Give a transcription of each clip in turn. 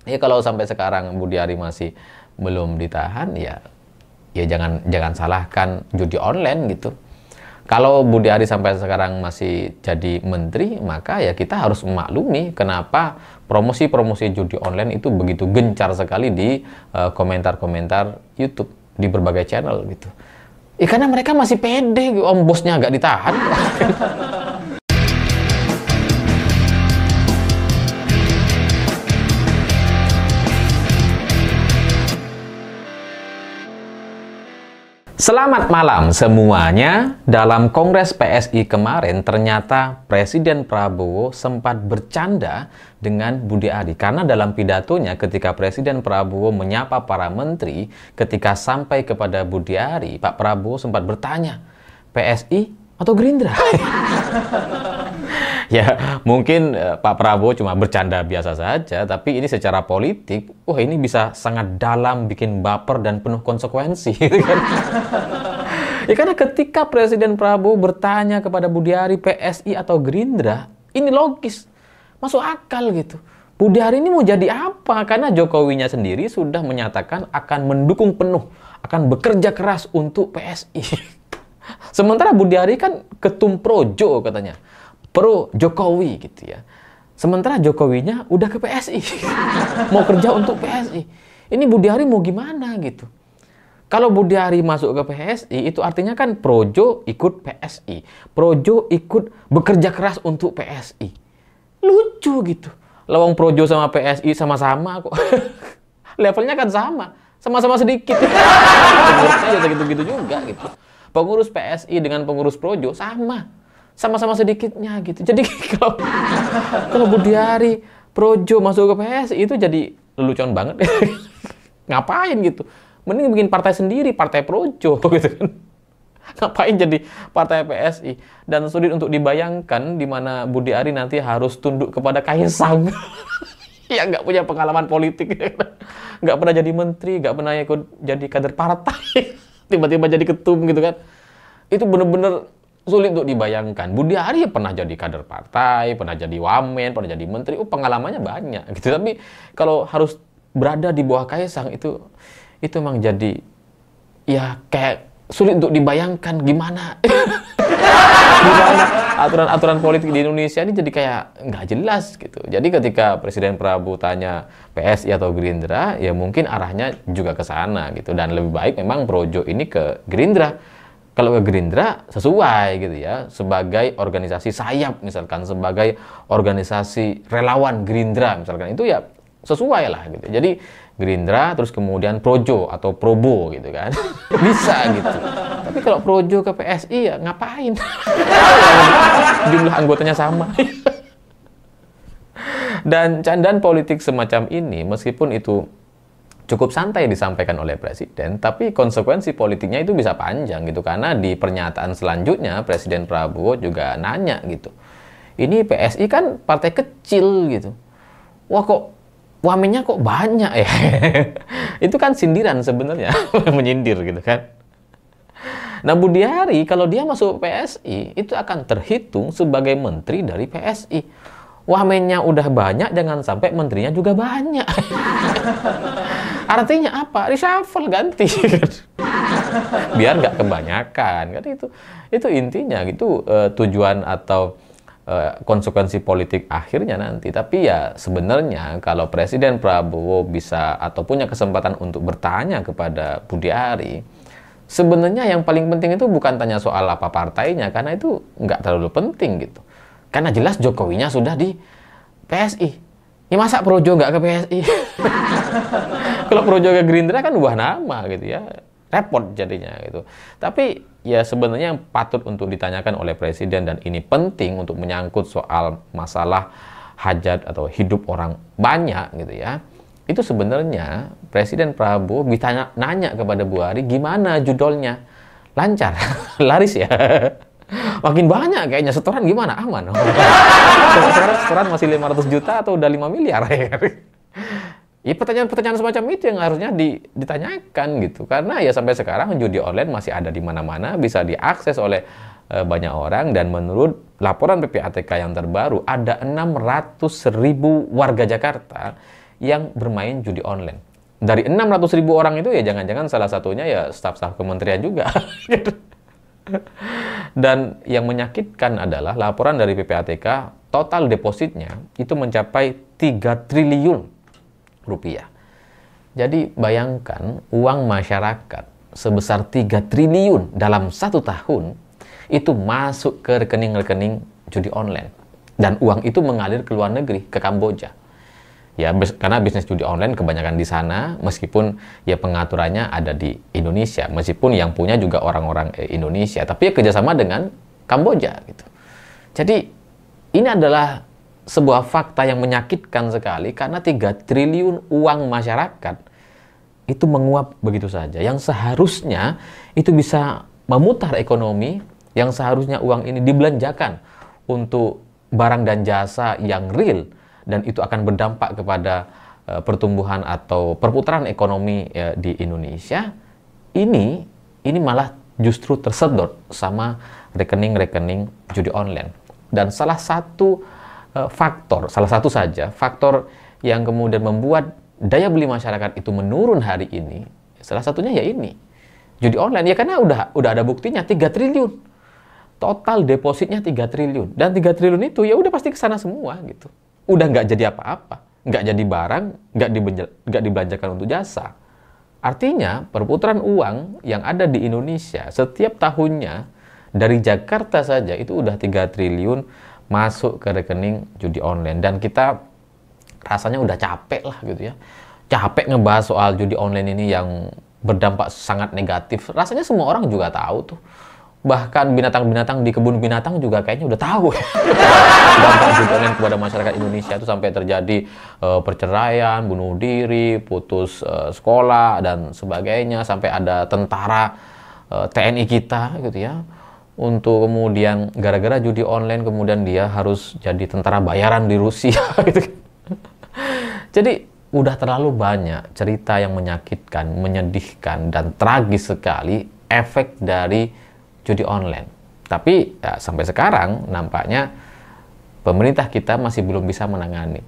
Ya kalau sampai sekarang Budi Ari masih belum ditahan, ya jangan salahkan judi online gitu. Kalau Budi Ari sampai sekarang masih jadi menteri, maka ya kita harus memaklumi kenapa promosi-promosi judi online itu begitu gencar sekali di komentar-komentar YouTube di berbagai channel gitu. Karena mereka masih pede, om bosnya nggak ditahan. Selamat malam semuanya. Dalam Kongres PSI kemarin ternyata Presiden Prabowo sempat bercanda dengan Budi Ari. Karena dalam pidatonya ketika Presiden Prabowo menyapa para menteri, ketika sampai kepada Budi Ari, Pak Prabowo sempat bertanya, PSI atau Gerindra? Ya, mungkin Pak Prabowo cuma bercanda biasa saja, tapi ini secara politik, ini bisa sangat dalam, bikin baper dan penuh konsekuensi. Kan? Ya karena ketika Presiden Prabowo bertanya kepada Budi Ari, PSI atau Gerindra, ini logis, masuk akal gitu. Budi Ari ini mau jadi apa? Karena Jokowinya sendiri sudah menyatakan akan mendukung penuh, akan bekerja keras untuk PSI. Sementara Budi Ari kan ketum Projo katanya. Pro Jokowi gitu ya. Sementara Jokowinya udah ke PSI. Mau kerja untuk PSI. Ini Budi Ari mau gimana gitu. Kalau Budi Ari masuk ke PSI, itu artinya kan Projo ikut PSI. Projo ikut bekerja keras untuk PSI. Lucu gitu. Lawang Projo sama PSI sama-sama kok. Levelnya kan sama. Sama-sama sedikit. Pengurusnya segitu-gitu juga gitu. Pengurus PSI dengan pengurus Projo sama-sama sedikitnya gitu. Jadi kalau Budi Ari Projo masuk ke PSI itu jadi lelucon banget. Ngapain gitu? Mending bikin partai sendiri, partai Projo gitu kan. Ngapain jadi partai PSI? Dan sulit untuk dibayangkan di mana Budi Ari nanti harus tunduk kepada Kaisang. Ya nggak punya pengalaman politik. Nggak pernah jadi menteri, nggak pernah ikut jadi kader partai. Tiba-tiba jadi ketum gitu kan. Itu bener-bener sulit untuk dibayangkan. Budi Ari pernah jadi kader partai, pernah jadi wamen, pernah jadi menteri. Pengalamannya banyak gitu. Tapi kalau harus berada di bawah Kaisang itu emang jadi ya kayak sulit untuk dibayangkan gimana. Gimana aturan-aturan politik di Indonesia ini jadi kayak nggak jelas gitu. Jadi ketika Presiden Prabowo tanya PSI atau Gerindra, ya mungkin arahnya juga ke sana gitu. Dan lebih baik memang Projo ini ke Gerindra. Kalau ke Gerindra sesuai gitu ya, sebagai organisasi sayap misalkan, sebagai organisasi relawan Gerindra misalkan, itu ya sesuai lah gitu. Jadi Gerindra terus kemudian Projo atau Probo gitu kan. Bisa gitu. Tapi kalau Projo ke PSI ya ngapain? Jumlah anggotanya sama. Dan candaan politik semacam ini meskipun itu cukup santai disampaikan oleh Presiden, tapi konsekuensi politiknya itu bisa panjang gitu. Karena di pernyataan selanjutnya Presiden Prabowo juga nanya gitu, ini PSI kan partai kecil gitu, wah kok wamennya kok banyak ya. Itu kan sindiran sebenarnya. Menyindir gitu kan. Nah Budi Ari kalau dia masuk PSI itu akan terhitung sebagai menteri dari PSI. Wamennya udah banyak, jangan sampai menterinya juga banyak. Artinya apa? Reshuffle, ganti. Biar nggak kebanyakan. Kan itu intinya gitu, tujuan atau konsekuensi politik akhirnya nanti. Tapi ya sebenarnya kalau Presiden Prabowo bisa atau punya kesempatan untuk bertanya kepada Budi Ari, sebenarnya yang paling penting itu bukan tanya soal apa partainya, karena itu nggak terlalu penting gitu. Karena jelas Jokowinya sudah di PSI. Ya masa Projo nggak ke PSI? Kalau Projo ke Gerindra kan buah nama gitu ya. Repot jadinya gitu. Tapi ya sebenarnya yang patut untuk ditanyakan oleh Presiden, dan ini penting untuk menyangkut soal masalah hajat atau hidup orang banyak gitu ya. Itu sebenarnya Presiden Prabowo nanya kepada Bu Ari, gimana judulnya? Lancar? Laris ya? Makin banyak kayaknya. Setoran gimana? Aman? Setoran masih 500 juta atau udah 5 miliar? Ya pertanyaan-pertanyaan semacam itu yang harusnya ditanyakan gitu. Karena ya sampai sekarang judi online masih ada di mana-mana, bisa diakses oleh banyak orang. Dan menurut laporan PPATK yang terbaru, ada 600.000 warga Jakarta yang bermain judi online. Dari 600.000 orang itu ya jangan-jangan salah satunya ya staf-staf kementerian juga. Dan yang menyakitkan adalah laporan dari PPATK, total depositnya itu mencapai 3 triliun rupiah. Jadi bayangkan uang masyarakat sebesar 3 triliun dalam 1 tahun itu masuk ke rekening-rekening judi online. Dan uang itu mengalir ke luar negeri, ke Kamboja. Ya, karena bisnis judi online kebanyakan di sana, meskipun ya pengaturannya ada di Indonesia, meskipun yang punya juga orang-orang Indonesia, tapi ya kerjasama dengan Kamboja gitu. Jadi ini adalah sebuah fakta yang menyakitkan sekali karena 3 triliun uang masyarakat itu menguap begitu saja. Yang seharusnya itu bisa memutar ekonomi, yang seharusnya uang ini dibelanjakan untuk barang dan jasa yang real, dan itu akan berdampak kepada pertumbuhan atau perputaran ekonomi di Indonesia, ini malah justru tersedot sama rekening-rekening judi online. Dan salah satu faktor yang kemudian membuat daya beli masyarakat itu menurun hari ini, salah satunya ya ini, judi online. Ya karena udah ada buktinya, 3 triliun. Total depositnya 3 triliun. Dan 3 triliun itu ya udah pasti ke sana semua gitu. Udah nggak jadi apa-apa, nggak jadi barang, nggak dibelanjakan untuk jasa. Artinya perputaran uang yang ada di Indonesia setiap tahunnya dari Jakarta saja itu udah 3 triliun masuk ke rekening judi online. Dan kita rasanya udah capek lah gitu ya, capek ngebahas soal judi online ini yang berdampak sangat negatif. Rasanya semua orang juga tahu tuh. Bahkan binatang-binatang di kebun binatang juga kayaknya udah tahu dampak judi online kepada masyarakat Indonesia itu, sampai terjadi perceraian, bunuh diri, putus sekolah dan sebagainya, sampai ada tentara TNI kita gitu ya, untuk kemudian gara-gara judi online kemudian dia harus jadi tentara bayaran di Rusia gitu. Jadi udah terlalu banyak cerita yang menyakitkan, menyedihkan dan tragis sekali efek dari judi online. Tapi ya, sampai sekarang nampaknya pemerintah kita masih belum bisa menangani.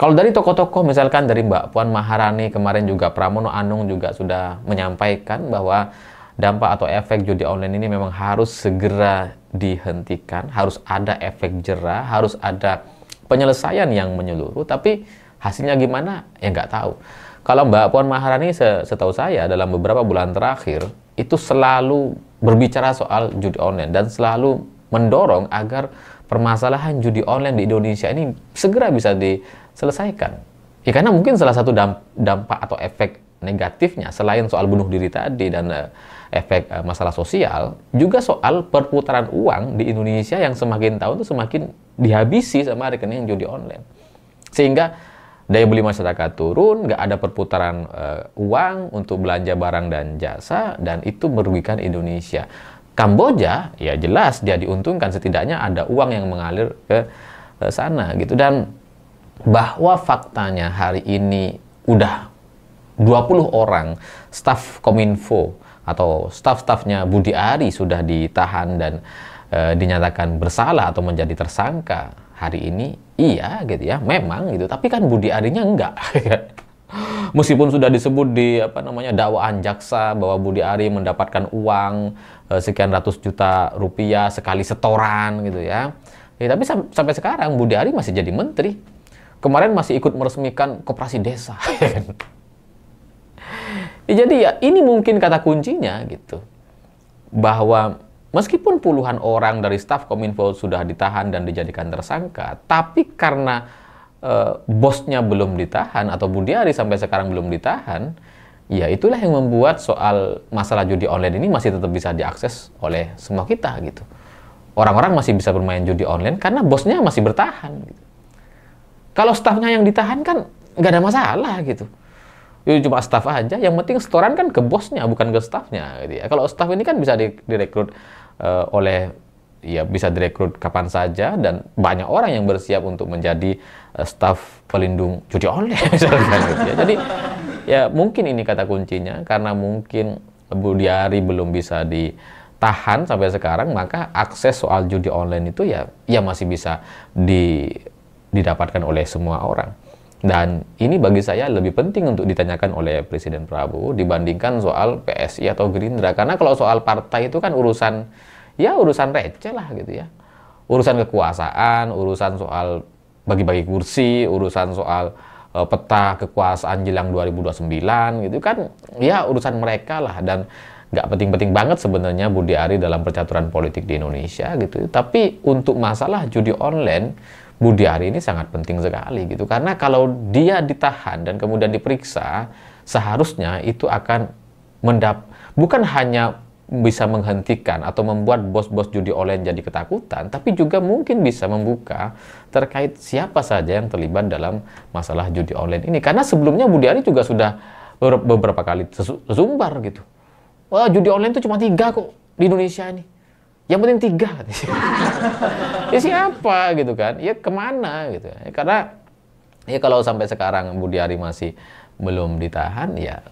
Kalau dari tokoh-tokoh misalkan dari Mbak Puan Maharani, kemarin juga Pramono Anung juga sudah menyampaikan bahwa dampak atau efek judi online ini memang harus segera dihentikan, harus ada efek jera, harus ada penyelesaian yang menyeluruh. Tapi hasilnya gimana? Ya nggak tahu. Kalau Mbak Puan Maharani setahu saya dalam beberapa bulan terakhir itu selalu berbicara soal judi online dan selalu mendorong agar permasalahan judi online di Indonesia ini segera bisa diselesaikan. Ya karena mungkin salah satu dampak atau efek negatifnya selain soal bunuh diri tadi dan efek masalah sosial, juga soal perputaran uang di Indonesia yang semakin tahun itu semakin dihabisi sama rekening judi online. Sehingga daya beli masyarakat turun, nggak ada perputaran uang untuk belanja barang dan jasa, dan itu merugikan Indonesia. Kamboja, ya jelas dia diuntungkan, setidaknya ada uang yang mengalir ke sana gitu. Dan bahwa faktanya hari ini udah 20 orang staf Kominfo atau staf-stafnya Budi Ari sudah ditahan dan dinyatakan bersalah atau menjadi tersangka hari ini, iya gitu ya, memang gitu. Tapi kan Budi Arinya enggak. Meskipun sudah disebut di dakwaan jaksa bahwa Budi Ari mendapatkan uang sekian ratus juta rupiah sekali setoran gitu ya. Tapi sampai sekarang Budi Ari masih jadi menteri. Kemarin masih ikut meresmikan koperasi desa. Jadi ya ini mungkin kata kuncinya gitu. Bahwa meskipun puluhan orang dari staf Kominfo sudah ditahan dan dijadikan tersangka, tapi karena bosnya belum ditahan atau Budi Ari sampai sekarang belum ditahan, ya itulah yang membuat soal masalah judi online ini masih tetap bisa diakses oleh semua kita gitu. Orang-orang masih bisa bermain judi online karena bosnya masih bertahan gitu. Kalau stafnya yang ditahan kan nggak ada masalah gitu. Itu cuma staf aja, yang penting setoran kan ke bosnya bukan ke stafnya gitu ya. Kalau staf ini kan bisa direkrut bisa direkrut kapan saja, dan banyak orang yang bersiap untuk menjadi staf pelindung judi online misalkan gitu ya. Jadi ya mungkin ini kata kuncinya, karena mungkin Budi Ari belum bisa ditahan sampai sekarang, maka akses soal judi online itu ya masih bisa didapatkan oleh semua orang. Dan ini bagi saya lebih penting untuk ditanyakan oleh Presiden Prabowo dibandingkan soal PSI atau Gerindra. Karena kalau soal partai itu kan urusan, ya urusan receh lah gitu ya. Urusan kekuasaan, urusan soal bagi-bagi kursi, urusan soal peta kekuasaan jelang 2029 gitu kan, ya urusan mereka lah. Dan nggak penting-penting banget sebenarnya Budi Ari dalam percaturan politik di Indonesia gitu. Tapi untuk masalah judi online, Budi Ari ini sangat penting sekali gitu, karena kalau dia ditahan dan kemudian diperiksa, seharusnya itu akan bukan hanya bisa menghentikan atau membuat bos-bos judi online jadi ketakutan, tapi juga mungkin bisa membuka terkait siapa saja yang terlibat dalam masalah judi online ini. Karena sebelumnya Budi Ari juga sudah beberapa kali tersumbar gitu. Wah, judi online itu cuma 3 kok di Indonesia ini. Yang penting 3. Ya siapa gitu kan? Ya kemana gitu? Karena ya kalau sampai sekarang Budi Ari masih belum ditahan, ya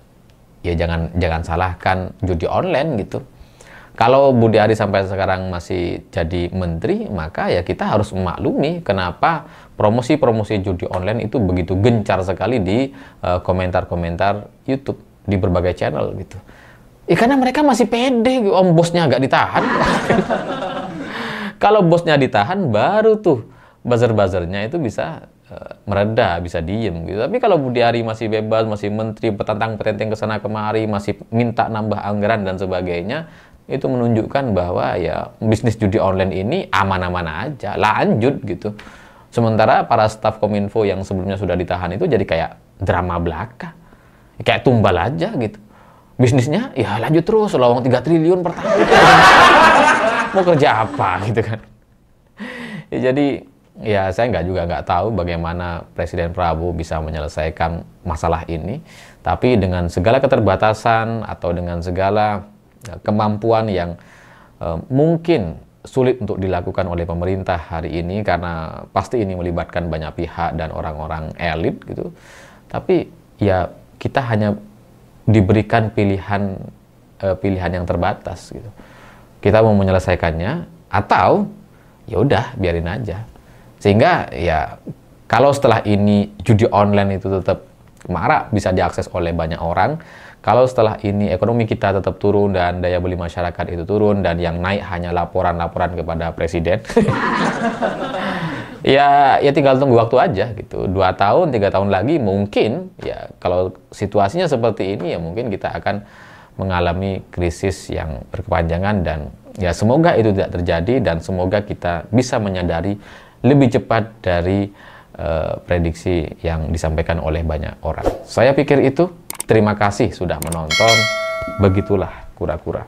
jangan salahkan judi online gitu. Kalau Budi Ari sampai sekarang masih jadi menteri, maka ya kita harus memaklumi kenapa promosi-promosi judi online itu begitu gencar sekali di komentar-komentar YouTube di berbagai channel gitu. Ya karena mereka masih pede, om bosnya nggak ditahan. Kalau bosnya ditahan, baru tuh buzzer-buzzernya itu bisa mereda, bisa diem gitu. Tapi kalau Budi Ari masih bebas, masih menteri, petantang-petenteng kesana kemari, masih minta nambah anggaran dan sebagainya, itu menunjukkan bahwa ya bisnis judi online ini aman-aman aja, lanjut gitu. Sementara para staf Kominfo yang sebelumnya sudah ditahan itu jadi kayak drama belaka, kayak tumbal aja gitu. Bisnisnya ya lanjut terus, lowong 3 triliun per tahun. Mau kerja apa gitu kan. Ya, jadi ya saya nggak tahu bagaimana Presiden Prabowo bisa menyelesaikan masalah ini. Tapi dengan segala keterbatasan atau dengan segala kemampuan yang mungkin sulit untuk dilakukan oleh pemerintah hari ini, karena pasti ini melibatkan banyak pihak dan orang-orang elit gitu. Tapi ya kita hanya diberikan pilihan yang terbatas gitu. Kita mau menyelesaikannya atau ya udah biarin aja. Sehingga ya kalau setelah ini judi online itu tetap marak, bisa diakses oleh banyak orang. Kalau setelah ini ekonomi kita tetap turun dan daya beli masyarakat itu turun dan yang naik hanya laporan-laporan kepada presiden. ya tinggal tunggu waktu aja gitu. 2 tahun, 3 tahun lagi mungkin ya kalau situasinya seperti ini ya mungkin kita akan mengalami krisis yang berkepanjangan, dan ya semoga itu tidak terjadi dan semoga kita bisa menyadari lebih cepat dari prediksi yang disampaikan oleh banyak orang. Saya pikir itu. Terima kasih sudah menonton. Begitulah kura-kura.